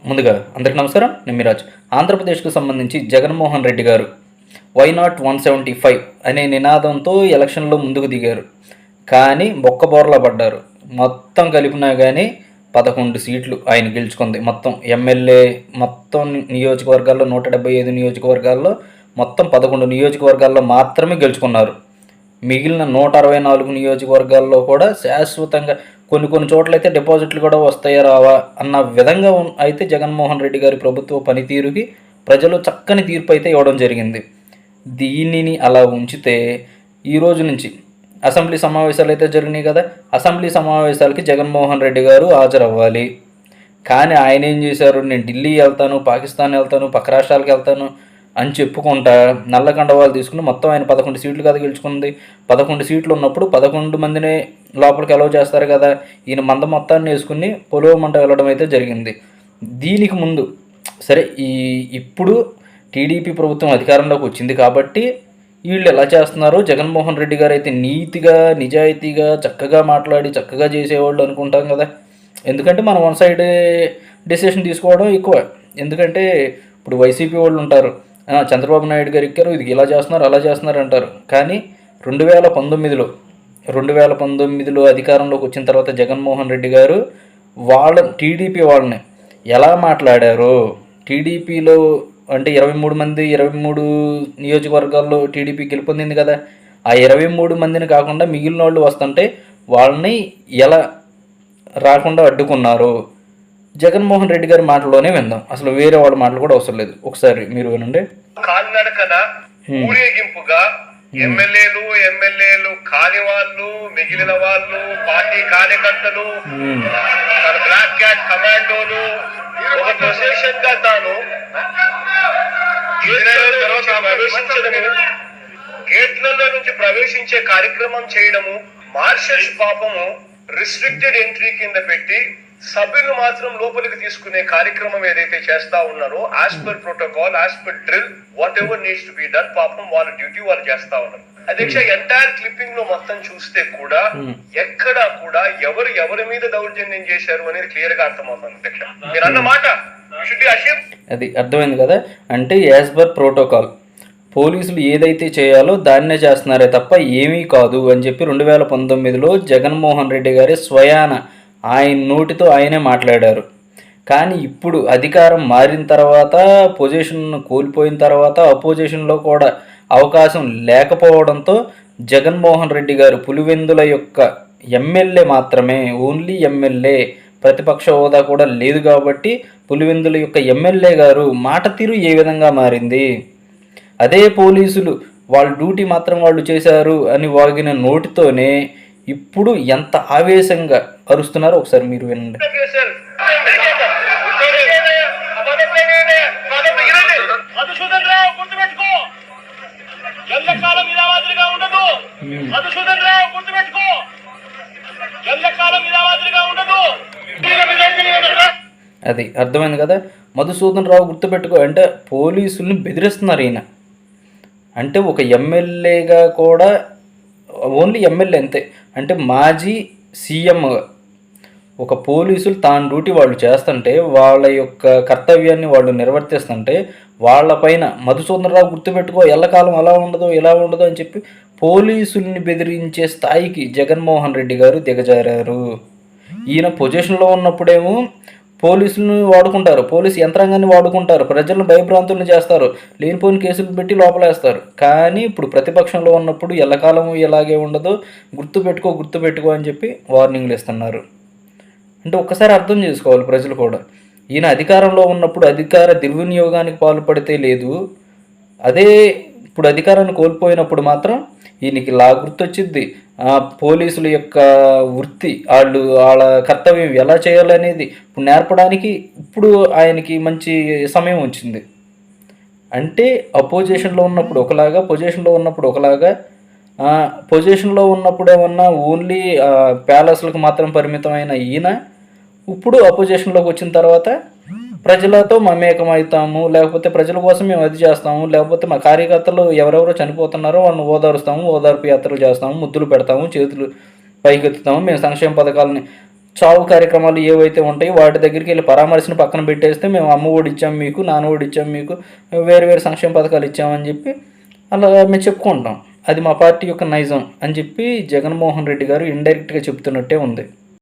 ముందుగా అందరికీ నమస్కారం. నేను మిరాజ్. ఆంధ్రప్రదేశ్కు సంబంధించి జగన్మోహన్ రెడ్డి గారు వై నాట్ 175 అనే నినాదంతో ఎలక్షన్లో ముందుకు దిగారు. కానీ బొక్కబోర్లా పడ్డారు. మొత్తం కలిపినా కానీ 11 సీట్లు ఆయన గెలుచుకుంది. మొత్తం ఎమ్మెల్యే మొత్తం నియోజకవర్గాల్లో 175 నియోజకవర్గాల్లో మొత్తం 11 నియోజకవర్గాల్లో మాత్రమే గెలుచుకున్నారు. మిగిలిన 164 నియోజకవర్గాల్లో కూడా శాశ్వతంగా కొన్ని చోట్లయితే డిపాజిట్లు కూడా వస్తాయా రావా అన్న విధంగా అయితే జగన్మోహన్ రెడ్డి గారి ప్రభుత్వ పనితీరుకి ప్రజలు చక్కని తీర్పు అయితే ఇవ్వడం జరిగింది. దీనిని అలా ఉంచితే ఈరోజు నుంచి అసెంబ్లీ సమావేశాలు అయితే జరిగినాయి కదా, అసెంబ్లీ సమావేశాలకి జగన్మోహన్ రెడ్డి గారు హాజరవ్వాలి. కానీ ఆయన ఏం చేశారు, నేను ఢిల్లీ వెళ్తాను, పాకిస్తాన్ వెళ్తాను, పక్క రాష్ట్రాలకు వెళ్తాను అని చెప్పుకుంటా నల్ల కండవాళ్ళు తీసుకుని మొత్తం ఆయన 11 సీట్లు కదా గెలుచుకుంది. 11 సీట్లు ఉన్నప్పుడు 11 మందిని లోపలికి అలౌ చేస్తారు కదా, ఈయన మంద మొత్తాన్ని వేసుకుని పొలవమంట వెళ్ళడం అయితే జరిగింది. దీనికి ముందు సరే ఇప్పుడు టీడీపీ ప్రభుత్వం అధికారంలోకి వచ్చింది కాబట్టి వీళ్ళు ఎలా చేస్తున్నారు, జగన్మోహన్ రెడ్డి గారు అయితే నీతిగా నిజాయితీగా చక్కగా మాట్లాడి చక్కగా చేసేవాళ్ళు అనుకుంటాం కదా. ఎందుకంటే మనం వన్ సైడ్ డెసిషన్ తీసుకోవడం ఎక్కువ. ఎందుకంటే ఇప్పుడు వైసీపీ వాళ్ళు ఉంటారు, చంద్రబాబు నాయుడు గారు ఎక్కారు, ఇది ఇలా చేస్తున్నారు అలా చేస్తున్నారు అంటారు. కానీ 2019లో అధికారంలోకి వచ్చిన తర్వాత జగన్మోహన్ రెడ్డి గారు టీడీపీ వాళ్ళని ఎలా మాట్లాడారో, టీడీపీలో అంటే 23 నియోజకవర్గాల్లో టీడీపీ గెలుపొందింది కదా, ఆ 23 మందిని కాకుండా మిగిలిన వాళ్ళు వస్తుంటే వాళ్ళని ఎలా రాకుండా అడ్డుకున్నారు జగన్మోహన్ రెడ్డి గారి మాటల్లోనే విందాం. అసలు వేరే వాళ్ళ మాటలు కూడా అవసరం లేదు, ఒకసారి మీరు వినండి. కాలినడకన ఊరేగింపుగా ఎమ్మెల్యేలు కాని వాళ్ళు, మిగిలిన వాళ్ళు, పార్టీ కార్యకర్తలు, బ్లాక్ క్యాట్ కమాండోలు ఒక ప్రొసెషన్ గా తాను గేట్లలో నుంచి ప్రవేశించే కార్యక్రమం చేయడము, మార్షల్స్ పాపము రిస్ట్రిక్టెడ్ ఎంట్రీ కింద పెట్టి సభ్యులు మాత్రం లోపలికి తీసుకునే కార్యక్రమం ఏదైతే చేస్తా ఉన్నారో as per protocol, as per drill, what ever needs to be done, పాపం వాళ్ళ డ్యూటీ వాళ్ళు చేస్తా ఉన్నారు. అధ్యక్ష, ఎంటైర్ క్లిప్పింగ్ లో మొత్తం చూస్తే కూడా ఎక్కడా కూడా ఎవరి మీద దౌర్జన్యం చేశారు అనేది క్లియర్ గా అర్థమవుతుంది. అధ్యక్ష, మీరు అన్న మాట అది అర్థమైంది కదా. అంటే యాజ్ పర్ ప్రోటోకాల్ పోలీసులు ఏదైతే చేయాలో దాన్నే చేస్తున్నారే తప్ప ఏమీ కాదు అని చెప్పి 2019లో జగన్మోహన్ రెడ్డి గారి స్వయాన ఆయన నోటితో ఆయనే మాట్లాడారు. కానీ ఇప్పుడు అధికారం మారిన తర్వాత, పొజిషన్ కోల్పోయిన తర్వాత అపోజిషన్లో కూడా అవకాశం లేకపోవడంతో జగన్మోహన్ రెడ్డి గారు పులివెందుల యొక్క ఎమ్మెల్యే మాత్రమే, ఓన్లీ ఎమ్మెల్యే, ప్రతిపక్ష హోదా కూడా లేదు కాబట్టి పులివెందుల యొక్క ఎమ్మెల్యే గారు మాట తీరు ఏ విధంగా మారింది. అదే పోలీసులు వాళ్ళ డ్యూటీ మాత్రం వాళ్ళు చేశారు అని వాగిన నోటితోనే ఇప్పుడు ఎంత ఆవేశంగా అరుస్తున్నారో ఒకసారి మీరు వినండి. అది అర్థమైంది కదా. మధుసూదన్ రావు గుర్తుపెట్టుకో అంటే పోలీసుల్ని బెదిరిస్తున్నారు ఈయన. అంటే ఒక ఎమ్మెల్యేగా కూడా, ఓన్లీ ఎమ్మెల్యే అంతే, అంటే మాజీ సీఎంగా ఒక పోలీసులు తాను డ్యూటీ వాళ్ళు చేస్తుంటే, వాళ్ళ యొక్క కర్తవ్యాన్ని వాళ్ళు నిర్వర్తిస్తుంటే వాళ్ళపైన మధుసూదన్ రావు గుర్తుపెట్టుకో ఎల్లకాలం అలా ఉండదు ఇలా ఉండదు అని చెప్పి పోలీసుల్ని బెదిరించే స్థాయికి జగన్మోహన్ రెడ్డి గారు దిగజారారు. ఈయన పొజిషన్లో ఉన్నప్పుడేమో పోలీసులను వాడుకుంటారు, పోలీసు యంత్రాంగాన్ని వాడుకుంటారు, ప్రజలను భయభ్రాంతులను చేస్తారు, లేనిపోయిన కేసులు పెట్టి లోపలేస్తారు. కానీ ఇప్పుడు ప్రతిపక్షంలో ఉన్నప్పుడు ఎల్లకాలం ఇలాగే ఉండదు, గుర్తుపెట్టుకో అని చెప్పి వార్నింగ్లు ఇస్తున్నారు. అంటే ఒక్కసారి అర్థం చేసుకోవాలి ప్రజలు కూడా. ఈయన అధికారంలో ఉన్నప్పుడు అధికార దుర్వినియోగానికి పాల్పడితే లేదు, అదే ఇప్పుడు అధికారాన్ని కోల్పోయినప్పుడు మాత్రం ఈయనకి గుర్తొచ్చిద్ది పోలీసుల యొక్క వృత్తి, వాళ్ళ కర్తవ్యం ఎలా చేయాలనేది ఇప్పుడు నేర్పడానికి ఇప్పుడు ఆయనకి మంచి సమయం వచ్చింది. అంటే అపోజిషన్లో ఉన్నప్పుడు ఒకలాగా, పొజిషన్లో ఉన్నప్పుడు ఒకలాగా. పొజిషన్లో ఉన్నప్పుడు ఏమన్నా ఓన్లీ ప్యాలెస్లకు మాత్రం పరిమితమైన ఈయన ఇప్పుడు అపోజిషన్లోకి వచ్చిన తర్వాత ప్రజలతో మమేకం అవుతాము, లేకపోతే ప్రజల కోసం మేము అది చేస్తాము, లేకపోతే మా కార్యకర్తలు ఎవరెవరో చనిపోతున్నారో వాళ్ళని ఓదారుస్తాము, ఓదార్పు యాత్రలు చేస్తాము, ముద్దులు పెడతాము, చేతులు పైకెత్తుతాము, మేము సంక్షేమ పథకాలని చావు కార్యక్రమాలు ఏవైతే ఉంటాయో వాటి దగ్గరికి వెళ్ళి పరామర్శను పక్కన పెట్టేస్తే మేము అమ్మ ఒడి ఇచ్చాం మీకు, నాన్న ఒడి ఇచ్చాం మీకు, వేరు వేరు సంక్షేమ పథకాలు ఇచ్చామని చెప్పి అలా మేము చెప్పుకుంటాం. అది మా పార్టీ యొక్క నైజం అని చెప్పి జగన్మోహన్ రెడ్డి గారు ఇండైరెక్ట్గా చెప్తున్నట్టే ఉంది.